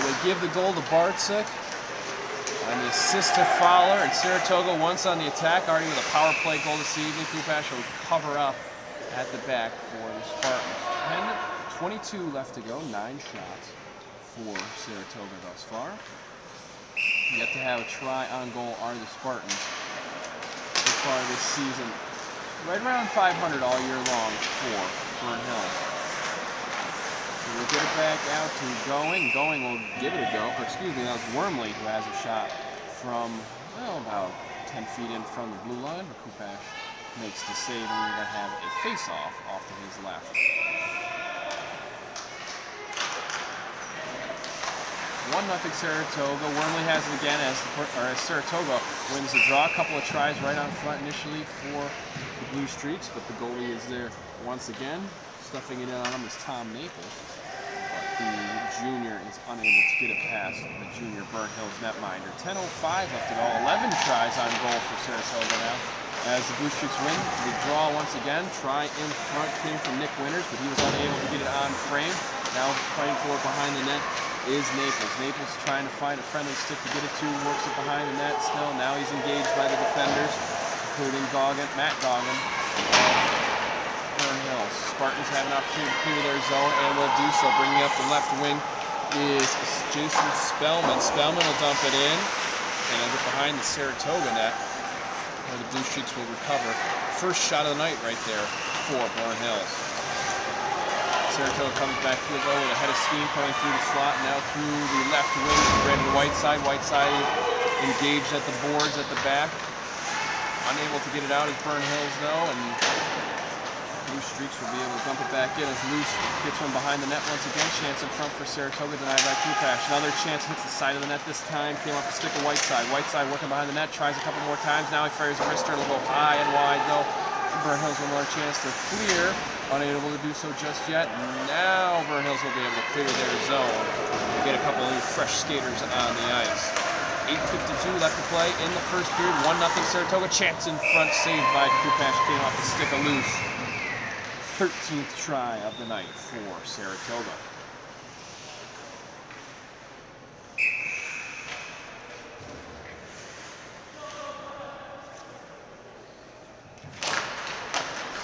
they give the goal to Barczyk. And the assist to Fowler, and Saratoga once on the attack, already with a power play goal this evening. Kupash will cover up at the back for the Spartans. 10-22 left to go, 9 shots for Saratoga thus far. Yet to have a try on goal are the Spartans so far this season. Right around 500 all year long for Burnt Hills. So we'll get it back out to Going. Going will give it a go. Or excuse me, that was Wormley who has a shot from, well, about 10 feet in from the blue line. But Kupash makes the save, and we're going to have a face-off off to his left. 1-0 Saratoga. Wormley has it again as Saratoga wins the draw. A couple of tries right on front initially for the Blue Streaks, but the goalie is there once again. Stuffing it in on him is Tom Naples. But the junior is unable to get it past the junior Burnt Hills netminder. 10:05 left to go. 11 tries on goal for Saratoga now. As the Blue Streaks win the draw once again. Try in front came from Nick Winters, but he was unable to get it on frame. Now fighting for it behind the net is Naples. Naples trying to find a friendly stick to get it to, works it behind the net still. Now he's engaged by the defenders, including Matt Goggin. Burnt Hills. Spartans have an opportunity to clear their zone and will do so. Bringing up the left wing is Jason Spellman. Spellman will dump it in and end up behind the Saratoga net, where the Blue Streaks will recover. First shot of the night right there for Burnt Hills. Saratoga comes back to the goal with a head of steam coming through the slot, now through the left wing to Brandon Whiteside. Whiteside engaged at the boards at the back. Unable to get it out is Burnt Hills though, and Blue Streaks will be able to dump it back in as Loose gets one behind the net once again. Chance in front for Saratoga, denied by Kupash. Another chance hits the side of the net this time. Came off the stick of Whiteside. Whiteside working behind the net, tries a couple more times. Now he fires a wrister. It'll go high and wide though. Burnt Hills one more chance to clear. Unable to do so just yet. Now Burnt Hills will be able to clear their zone and get a couple of fresh skaters on the ice. 8:52 left to play in the first period. 1-0 Saratoga. Chance in front, saved by Kupash. Came off the stick of Loose. 13th try of the night for Saratoga.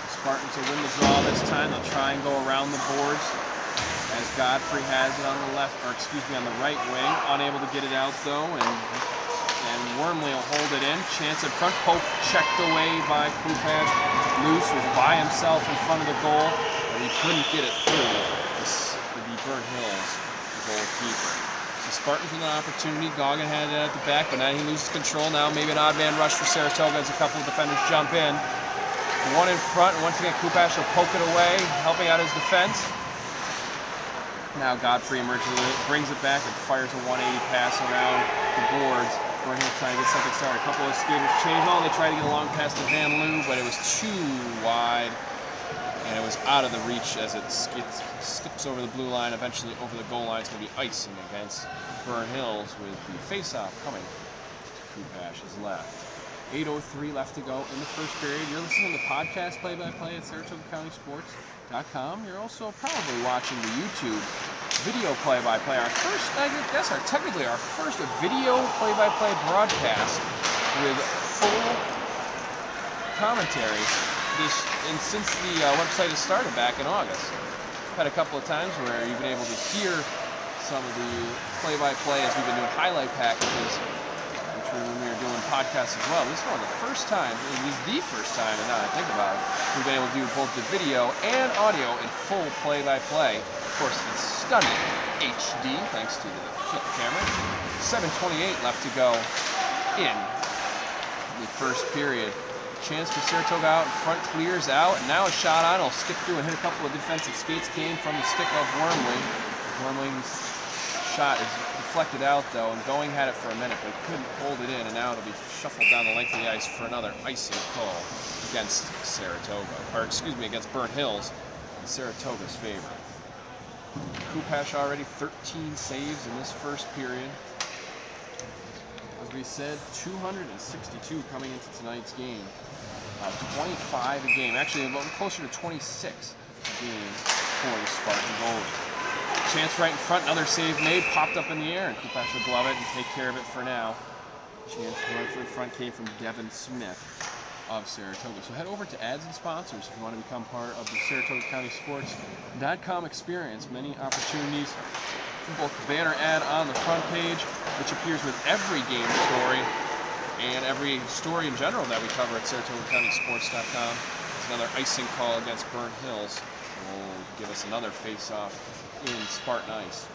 The Spartans will win the draw this time. They'll try and go around the boards as Godfrey has it on the left, or excuse me, on the right wing. Unable to get it out though, and Wormley will hold it in. Chance in front, poke checked away by Kupash. Loose was by himself in front of the goal, but he couldn't get it through the Burnt Hills goalkeeper. So Spartans with an opportunity. Goggin had it at the back, but now he loses control. Now maybe an odd man rush for Saratoga as a couple of defenders jump in. One in front, and once again Kupash will poke it away, helping out his defense. Now Godfrey emerges with it, brings it back, and fires a 180 pass around the boards. Burnt Hills trying to get something started. A couple of skaters change on. They try to get a long pass to Van Loo, but it was too wide, and it was out of the reach as it skips over the blue line. Eventually over the goal line. It's going to be icing against Burnt Hills with the face-off coming to Kupash's left. 8:03 left to go in the first period. You're listening to the podcast play-by-play at SaratogaCountySports.com. You're also probably watching the YouTube video play-by-play. Our first, I guess, technically our first video play-by-play broadcast with full commentary. And since the website has started back in August, had a couple of times where you've been able to hear some of the play-by-play as we've been doing highlight packages, which when we were doing podcasts as well. This is one of the first times, it was the first time, and now I think about it, we've been able to do both the video and audio in full play-by-play. Of course, it's stunning HD, thanks to the flip camera. 7:28 left to go in the first period. Chance for Saratoga out in front, clears out, and now a shot on. He'll skip through and hit a couple of defensive skates. Came from the stick of Wormley. Wormley's shot is deflected out though, and Going had it for a minute, but couldn't hold it in, and now it'll be shuffled down the length of the ice for another icing call against Saratoga, or excuse me, against Burnt Hills in Saratoga's favor. Kupash already 13 saves in this first period. As we said, 262 coming into tonight's game. 25 a game, actually a little closer to 26 a game for the Spartan goalie. Chance right in front, another save made, popped up in the air, and Kupash will glove it and take care of it for now. Chance right for the front came from Devin Smith of Saratoga. So head over to ads and sponsors if you want to become part of the Saratoga County Sports.com experience. Many opportunities, both the banner ad on the front page, which appears with every game story, and every story in general that we cover at Saratoga County Sports.com. It's another icing call against Burnt Hills. Will give us another face-off in Spartan Ice.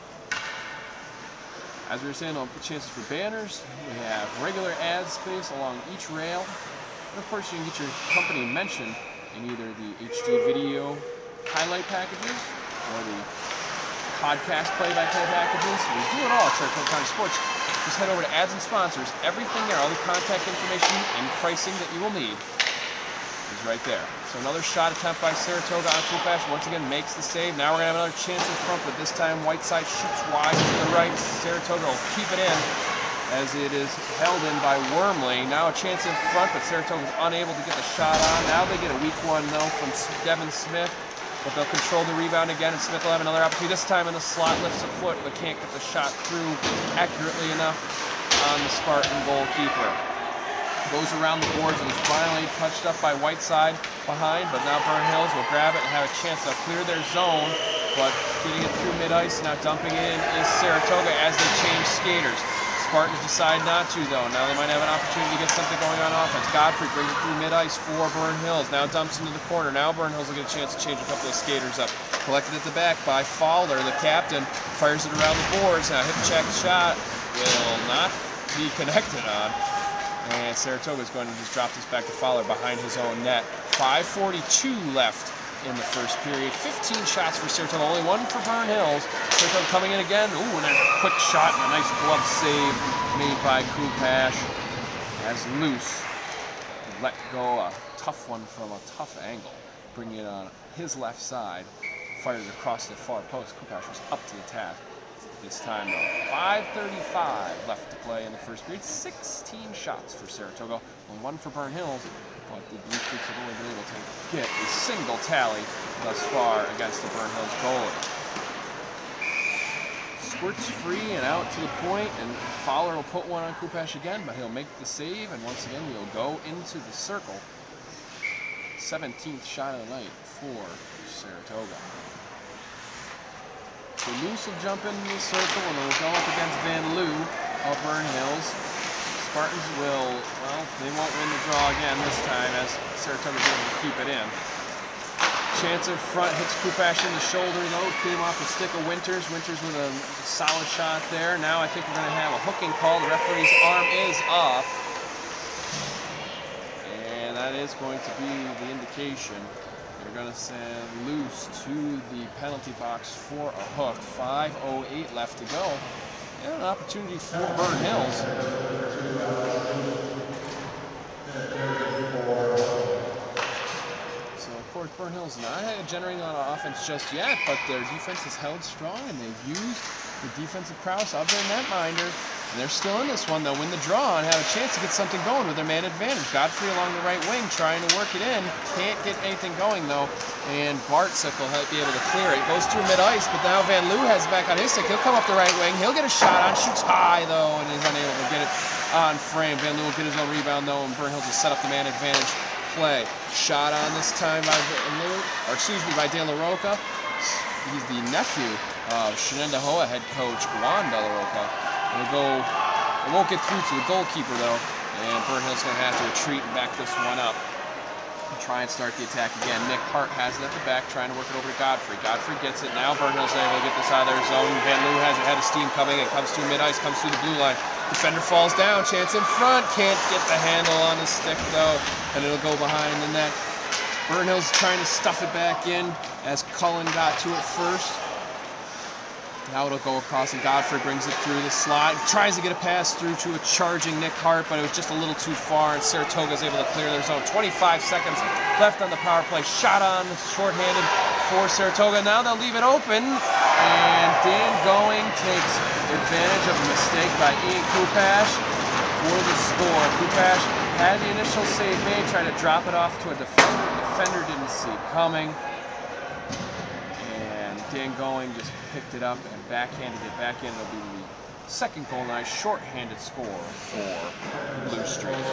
As we were saying, I'll put chances for banners. We have regular ad space along each rail. And of course, you can get your company mentioned in either the HD video highlight packages or the podcast play-by-play packages. We do it all at Saratoga County Sports. Just head over to ads and sponsors. Everything there, all the contact information and pricing that you will need is right there. So another shot attempt by Saratoga on Kupash. Once again makes the save. Now we're going to have another chance in front, but this time Whiteside shoots wide to the right. Saratoga will keep it in as it is held in by Wormley. Now a chance in front, but Saratoga is unable to get the shot on. Now they get a weak one, though, from Devin Smith, but they'll control the rebound again, and Smith will have another opportunity. This time in the slot, lifts a foot, but can't get the shot through accurately enough on the Spartan goalkeeper. Goes around the boards and is finally touched up by Whiteside behind, but now Burnt Hills will grab it and have a chance to clear their zone, but getting it through mid-ice, now dumping it in is Saratoga as they change skaters. Spartans decide not to, though. Now they might have an opportunity to get something going on offense. Godfrey brings it through mid-ice for Burnt Hills. Now dumps into the corner. Now Burnt Hills will get a chance to change a couple of skaters up. Collected at the back by Fowler, the captain. Fires it around the boards. Now hip check shot will not be connected on. And Saratoga is going to just drop this back to Fowler behind his own net. 5:42 left in the first period. 15 shots for Saratoga, only one for Burnt Hills. Saratoga coming in again. Ooh, and a quick shot and a nice glove save made by Kupash as Loose let go a tough one from a tough angle, bringing it on his left side. Fired it across the far post. Kupash was up to the task this time, though. 5:35 left to play in the first period. 16 shots for Saratoga, only one for Burnt Hills, but the Blue Streaks have only been able to get a single tally thus far against the Burnt Hills goalie. Squirts free and out to the point, and Fowler will put one on Kupash again, but he'll make the save, and once again we'll go into the circle. 17th shot of the night for Saratoga. So Loose will jump into the circle and will go up against Van Loo of Burnt Hills. Spartans will, well, they won't win the draw again this time as Saratoga is able to keep it in. Chance in front, hits Kupash in the shoulder though, came off the stick of Winters. Winters with a solid shot there. Now I think we're going to have a hooking call. The referee's arm is up. And that is going to be the indication. They're going to send Loose to the penalty box for a hook. 5:08 left to go. And an opportunity for Burnt Hills. So, of course, Burnt Hills not generating a lot of offense just yet, but their defense is held strong, and they've used the defensive prowess of their netminder. And they're still in this one. They'll win the draw and have a chance to get something going with their man advantage. Godfrey along the right wing trying to work it in. Can't get anything going, though. And Bartzik will be able to clear it. Goes through mid-ice, but now Van Loo has it back on his stick. He'll come up the right wing. He'll get a shot on. Shoots high, though, and is unable to get it on frame. Van Loo will get his own rebound, though, and Burnt Hills will set up the man advantage play. Shot on this time by Van Loo, or excuse me, by De La Roca. He's the nephew of Shenendahoa head coach Juan De La Roca. It won't get through to the goalkeeper, though, and Burnt Hills going to have to retreat and back this one up and try and start the attack again. Nick Hart has it at the back, trying to work it over to Godfrey. Godfrey gets it. Now Burnt Hills able to get this out of their zone. Van Loo has a head of steam coming. It comes through mid-ice, comes through the blue line. Defender falls down. Chance in front. Can't get the handle on his stick, though, and it'll go behind the net. Burnt Hills trying to stuff it back in as Cullen got to it first. Now it'll go across, and Godfrey brings it through the slot. Tries to get a pass through to a charging Nick Hart, but it was just a little too far, and Saratoga is able to clear their zone. 25 seconds left on the power play. Shot on, shorthanded for Saratoga. Now they'll leave it open, and Dan Going takes advantage of a mistake by Ian Kupash for the score. Kupash had the initial save made, tried to drop it off to a defender. Defender didn't see it coming. Dan Going just picked it up and backhanded it back in. It'll be the second goal, nice short-handed score for Blue Streaks.